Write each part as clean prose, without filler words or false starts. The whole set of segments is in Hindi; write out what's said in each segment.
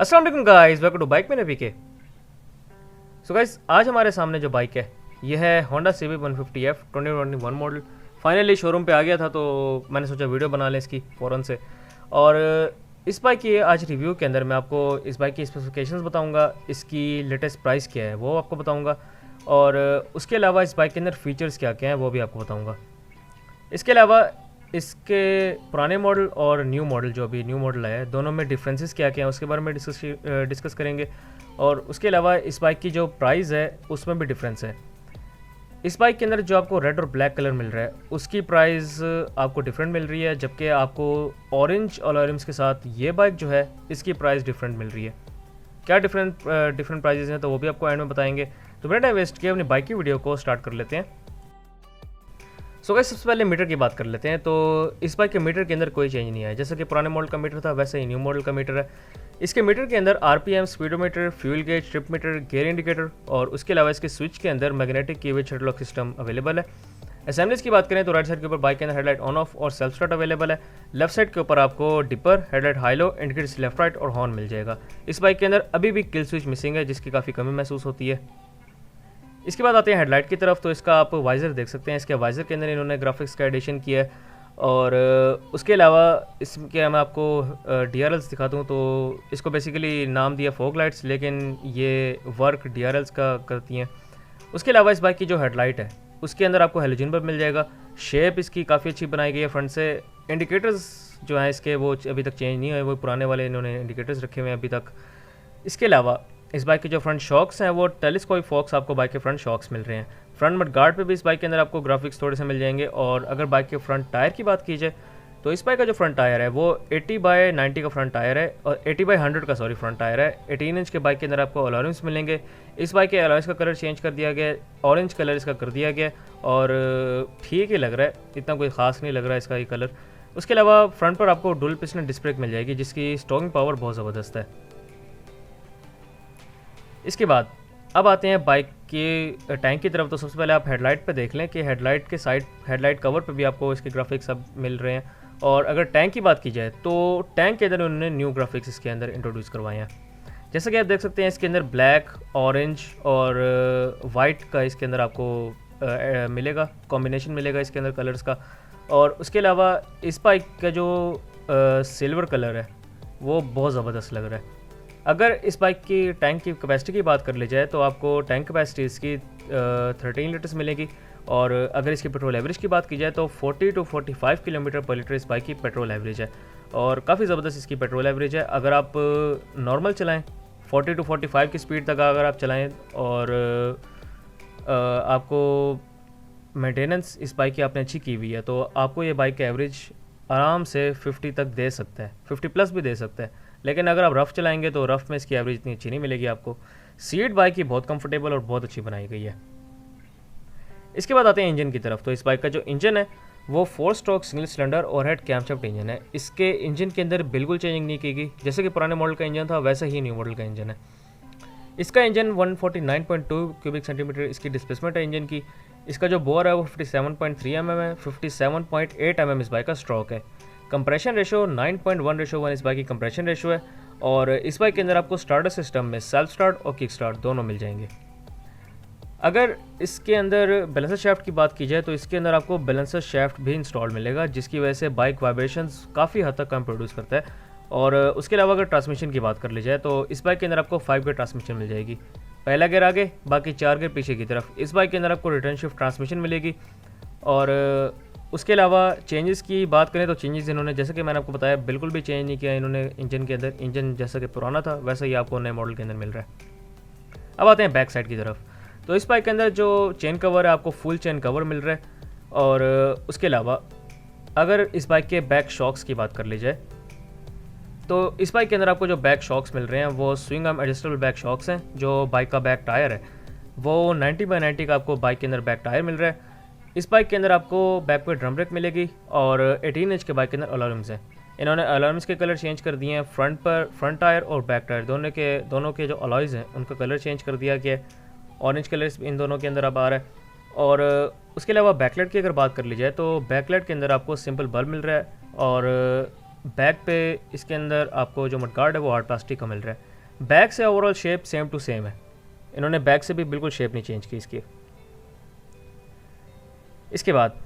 अस्सलाम वालेकुम गाइस, वेलकम टू बाइक में नबी के। सो गाइस, आज हमारे सामने जो बाइक है ये है Honda CB 150F 2021 model. Finally showroom पे आ गया था तो मैंने सोचा वीडियो बना लें इसकी फ़ौरन से। और इस बाइक की आज रिव्यू के अंदर मैं आपको इस बाइक की स्पेसिफिकेशंस बताऊंगा, इसकी लेटेस्ट प्राइस क्या है वो आपको बताऊंगा, और उसके अलावा इस बाइक के अंदर फीचर्स क्या क्या हैं वो भी आपको बताऊँगा। इसके अलावा इसके पुराने मॉडल और न्यू मॉडल जो अभी न्यू मॉडल आया है दोनों में डिफरेंसेस क्या क्या हैं उसके बारे में डिस्कस करेंगे। और उसके अलावा इस बाइक की जो प्राइस है उसमें भी डिफरेंस है। इस बाइक के अंदर जो आपको रेड और ब्लैक कलर मिल रहा है उसकी प्राइस आपको डिफरेंट मिल रही है, जबकि आपको ऑरेंज और ऑरेंज के साथ ये बाइक जो है इसकी प्राइस डिफरेंट मिल रही है। क्या डिफरेंट प्राइजेस हैं तो वो भी आपको एंड में बताएंगे। तो बिना टाइम वेस्ट किए अपनी बाइक की वीडियो को स्टार्ट कर लेते हैं। सो गाइस, सबसे पहले मीटर की बात कर लेते हैं। तो इस बाइक के मीटर के अंदर कोई चेंज नहीं है, जैसे कि पुराने मॉडल का मीटर था वैसे ही न्यू मॉडल का मीटर है। इसके मीटर के अंदर RPM, speedometer, fuel gauge, trip meter, gear indicator और उसके अलावा इसके स्विच के अंदर magnetic keyway shuttle lock system available है। असेंबलीज की बात करें तो राइट साइड के ऊपर बाइक के अंदर हेडलाइट ऑन ऑफ और सेल्फ स्टार्ट अवेलेबल है। लेफ्ट साइड के ऊपर आपको dipper, headlight high low, indicators left right और हॉर्न मिल जाएगा। इस बाइक के अंदर अभी भी किल स्विच मिसिंग है जिसकी काफ़ी कमी महसूस होती है। इसके बाद आते हैं हेडलाइट की तरफ। तो इसका आप वाइज़र देख सकते हैं, इसके वाइज़र के अंदर इन्होंने ग्राफिक्स का एडिशन किया है। और उसके अलावा इसके मैं आपको DRLs दिखा दूँ तो इसको बेसिकली नाम दिया फॉग लाइट्स, लेकिन ये वर्क DRLs का करती हैं। उसके अलावा इस बाइक की जो हेडलाइट है उसके अंदर आपको हेलोजन बल्ब मिल जाएगा। शेप इसकी काफ़ी अच्छी बनाई गई है फ्रंट से। इंडिकेटर्स जो हैं इसके वो अभी तक चेंज नहीं हुए, वो पुराने वाले इन्होंने इंडिकेटर्स रखे हुए हैं अभी तक। इसके अलावा इस बाइक के जो फ्रंट शॉक्स हैं वो टेलीस्कोपिक फॉक्स आपको बाइक के फ्रंट शॉक्स मिल रहे हैं। फ्रंट मड गार्ड पे भी इस बाइक के अंदर आपको ग्राफिक्स थोड़े से मिल जाएंगे। और अगर बाइक के फ्रंट टायर की बात की जाए तो इस बाइक का जो फ्रंट टायर है वो 80/90 का फ्रंट टायर है, और 80/100 का फ्रंट टायर है। 18 इंच के बाइक के अंदर आपको अलॉयंस मिलेंगे। इस बाइक के अलॉयंस का कलर चेंज कर दिया गया है, ऑरेंज कलर इसका कर दिया गया है और ठीक ही लग रहा है, इतना कोई ख़ास नहीं लग रहा है इसका ये कलर। उसके अलावा फ्रंट पर आपको डुअल पिस्टन डिस्क ब्रेक मिल जाएगी जिसकी स्टॉकिंग पावर बहुत ज़बरदस्त है। इसके बाद अब आते हैं बाइक के टैंक की तरफ। तो सबसे पहले आप हेडलाइट पे देख लें कि हेडलाइट के साइड हेडलाइट कवर पे भी आपको इसके ग्राफिक्स सब मिल रहे हैं। और अगर टैंक की बात की जाए तो टैंक के अंदर उन्होंने न्यू ग्राफिक्स इसके अंदर इंट्रोड्यूस करवाए हैं। जैसा कि आप देख सकते हैं इसके अंदर ब्लैक, ऑरेंज और वाइट का इसके अंदर आपको मिलेगा, कॉम्बिनेशन मिलेगा इसके अंदर कलर्स का। और उसके अलावा इस बाइक का जो सिल्वर कलर है वो बहुत ज़बरदस्त लग रहा है। अगर इस बाइक की टैंक की कैपेसिटी की बात कर ली जाए तो आपको टैंक कैपेसिटी इसकी 13 लीटर्स मिलेगी। और अगर इसकी पेट्रोल एवरेज की बात की जाए तो 40 to 45 किलोमीटर पर लीटर इस बाइक की पेट्रोल एवरेज है, और काफ़ी ज़बरदस्त इसकी पेट्रोल एवरेज है। अगर आप नॉर्मल चलाएं 40 to 45 की स्पीड तक अगर आप चलाएं और आपको मेंटेनेंस इस बाइक की आपने अच्छी की हुई है तो आपको ये बाइक का एवरेज आराम से 50 तक दे सकता है, 50 प्लस भी दे सकता है। लेकिन अगर आप रफ़ चलाएंगे तो रफ़ में इसकी एवरेज इतनी अच्छी नहीं मिलेगी आपको। सीट बाइक की बहुत कंफर्टेबल और बहुत अच्छी बनाई गई है। इसके बाद आते हैं इंजन की तरफ। तो इस बाइक का जो इंजन है वो 4 stroke single cylinder overhead camshaft engine है। इसके इंजन के अंदर बिल्कुल चेंजिंग नहीं की गई, जैसे कि पुराने मॉडल का इंजन था वैसा ही न्यू मॉडल का इंजन है। इसका इंजन 149.2 क्यूबिक सेंटीमीटर इसकी डिस्प्लेसमेंट है इंजन की। इसका जो बोर है वो 57.3 mm है। 57.8 mm इस बाइक का स्ट्रोक है। कंप्रेशन रेशो 9.1:1 इस बाइक की कंप्रेशन रेशो है। और इस बाइक के अंदर आपको स्टार्टर सिस्टम में सेल्फ स्टार्ट और किक स्टार्ट दोनों मिल जाएंगे। अगर इसके अंदर बैलेंसर शाफ्ट की बात की जाए तो इसके अंदर आपको बैलेंसर शाफ्ट भी इंस्टॉल मिलेगा, जिसकी वजह से बाइक वाइब्रेशंस काफ़ी हद तक कम प्रोड्यूस करता है। और उसके अलावा अगर ट्रांसमिशन की बात कर ली जाए तो इस बाइक के अंदर आपको 5 गियर ट्रांसमिशन मिल जाएगी। पहला गियर आगे, बाकी 4 गियर पीछे की तरफ। इस बाइक के अंदर आपको रिटर्न शिफ्ट ट्रांसमिशन मिलेगी। और उसके अलावा चेंजेस की बात करें तो चेंजेस इन्होंने, जैसे कि मैंने आपको बताया, बिल्कुल भी चेंज नहीं किया इन्होंने इंजन के अंदर। इंजन जैसा कि पुराना था वैसा ही आपको नए मॉडल के अंदर मिल रहा है। अब आते हैं बैक साइड की तरफ। तो इस बाइक के अंदर जो चेन कवर है आपको फुल चेन कवर मिल रहा है। और उसके अलावा अगर इस बाइक के बैक शॉक्स की बात कर ली जाए तो इस बाइक के अंदर आपको जो बैक शॉक्स मिल रहे हैं वो swing arm adjustable back shocks हैं। जो बाइक का बैक टायर है वो 90/90 का आपको बाइक के अंदर बैक टायर मिल रहा है। इस बाइक के अंदर आपको बैक पे ड्रम ब्रेक मिलेगी। और 18 इंच के बाइक के अंदर अलार्म्स हैं। इन्होंने अलार्म्स के कलर चेंज कर दिए हैं। फ्रंट टायर और बैक टायर दोनों के जो अलॉयज़ हैं उनका कलर चेंज कर दिया गया है। ऑरेंज कलर इन दोनों के अंदर अब आ रहा है। और उसके अलावा बैकलाइट की अगर बात कर ली जाए तो बैकलाइट के अंदर आपको सिंपल बल्ब मिल रहा है। और बैक पे इसके अंदर आपको जो मडगार्ड है वो हार्ड प्लास्टिक का मिल रहा है। बैक से overall shape same to same है, इन्होंने बैक से भी बिल्कुल शेप नहीं चेंज की इसकी। इसके बाद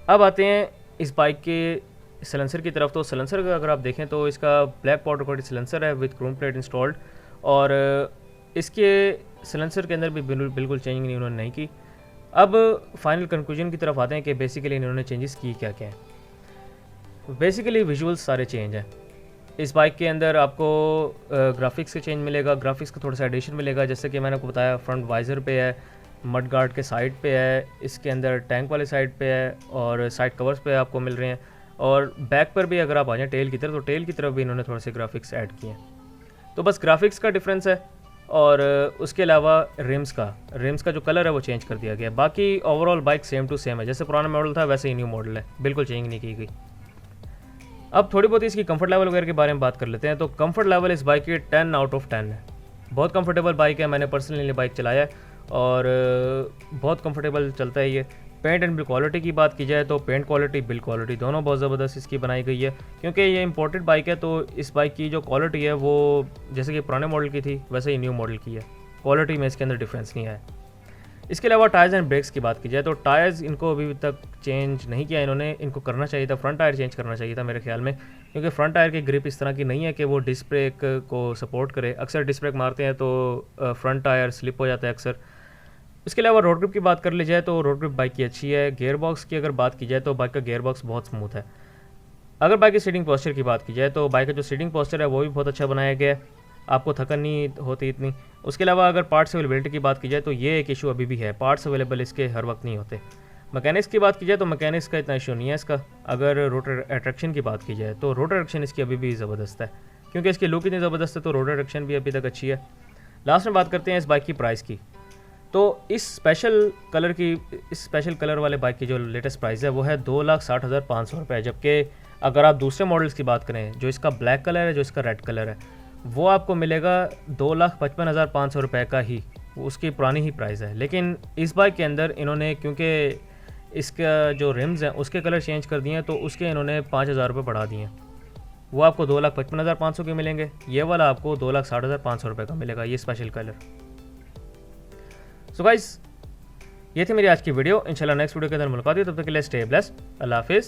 अब आते हैं इस बाइक के सलेंसर की तरफ। तो सलेंसर का अगर आप देखें तो इसका ब्लैक पाउडर कोटेड सलेंसर है विद क्रोम प्लेट इंस्टॉल्ड, और इसके सलेंसर के अंदर भी बिल्कुल चेंजिंग नहीं उन्होंने नहीं की। अब फाइनल कंक्लूजन की तरफ आते हैं कि बेसिकली इन्होंने चेंजेस की क्या क्या हैं। बेसिकली विजुअल्स सारे चेंज हैं इस बाइक के अंदर। आपको ग्राफिक्स का चेंज मिलेगा, ग्राफिक्स का थोड़ा सा एडिशन मिलेगा, जैसे कि मैंने आपको बताया फ्रंट वाइज़र पे है, मड गार्ड के साइड पे है, इसके अंदर टैंक वाले साइड पे है, और साइड कवर्स पे आपको मिल रहे हैं। और बैक पर भी अगर आप आ जाएँ टेल की तरफ, तो टेल की तरफ भी इन्होंने थोड़े से ग्राफिक्स ऐड किए हैं। तो बस ग्राफिक्स का डिफरेंस है, और उसके अलावा रिम्स का जो कलर है वो चेंज कर दिया गया। बाकी overall bike same to same है, जैसे पुराना मॉडल था वैसे ही न्यू मॉडल है, बिल्कुल चेंज नहीं की गई। अब थोड़ी बहुत इसकी कंफर्ट लेवल वगैरह के बारे में बात कर लेते हैं। तो कंफर्ट लेवल इस बाइक की 10 आउट ऑफ 10 है, बहुत कंफर्टेबल बाइक है। मैंने पर्सनली बाइक चलाया है और बहुत कंफर्टेबल चलता है ये। पेंट एंड बिल्ड क्वालिटी की बात की जाए तो पेंट क्वालिटी बिल्ड क्वालिटी दोनों बहुत ज़बरदस्त इसकी बनाई गई है, क्योंकि ये इंपोर्टेड बाइक है। तो इस बाइक की जो क्वालिटी है वो जैसे कि पुराने मॉडल की थी वैसे ही न्यू मॉडल की है, क्वालिटी में इसके अंदर डिफरेंस नहीं आया। इसके अलावा टायर्स एंड ब्रेक्स की बात की जाए तो टायर्स इनको अभी तक चेंज नहीं किया इन्होंने, इनको करना चाहिए था, फ्रंट टायर चेंज करना चाहिए था मेरे ख्याल में, क्योंकि फ्रंट टायर की ग्रिप इस तरह की नहीं है कि वो डिस्क ब्रेक को सपोर्ट करे। अक्सर डिस्क ब्रेक मारते हैं तो फ्रंट टायर स्लिप हो जाता है अक्सर। इसके अलावा रोड ग्रिप की बात कर ली जाए तो रोड ग्रिप बाइक की अच्छी है। गियर बॉक्स की अगर बात की जाए तो बाइक का गियर बॉक्स बहुत स्मूथ है। अगर बाइक की सीटिंग पोस्चर की बात की जाए तो बाइक का जो सीटिंग पोस्चर है वो भी बहुत अच्छा बनाया गया है, आपको थकन नहीं होती इतनी। उसके अलावा अगर पार्ट्स अवेलेबिलिटी की बात की जाए तो ये एक इशू अभी भी है, पार्ट्स अवेलेबल इसके हर वक्त नहीं होते। मैकेनिक्स की बात की जाए तो मैकेनिक्स का इतना इशू नहीं है इसका। अगर रोटर अट्रैक्शन की बात की जाए तो रोटर अट्रैक्शन इसकी अभी भी ज़बरदस्त है, क्योंकि इसकी लुक इतनी ज़बरदस्त है तो रोटर अट्रैक्शन भी अभी तक अच्छी है। लास्ट में बात करते हैं इस बाइक की प्राइस की। तो इस स्पेशल कलर वाले बाइक की जो लेटेस्ट प्राइस है वो है 2,60,500 रुपये, जबकि अगर आप दूसरे मॉडल्स की बात करें, जो इसका ब्लैक कलर है, जो इसका रेड कलर है, वो आपको मिलेगा 2,55,500 रुपये का ही, वो उसकी पुरानी ही प्राइस है। लेकिन इस बाइक के अंदर इन्होंने, क्योंकि इसका जो रिम्स हैं उसके कलर चेंज कर दिए हैं, तो उसके इन्होंने 5,000 रुपये बढ़ा दिए हैं, वो आपको 2,55,500 के मिलेंगे, ये वाला आपको 2,60,500 रुपये का मिलेगा, ये स्पेशल कलर। सो गाइस, ये थी मेरी आज की वीडियो। इंशाल्लाह नेक्स्ट वीडियो के अंदर मुलाकात हुई, तब तक के लिए स्टे ब्लेस्ड, अल्लाह हाफिज़।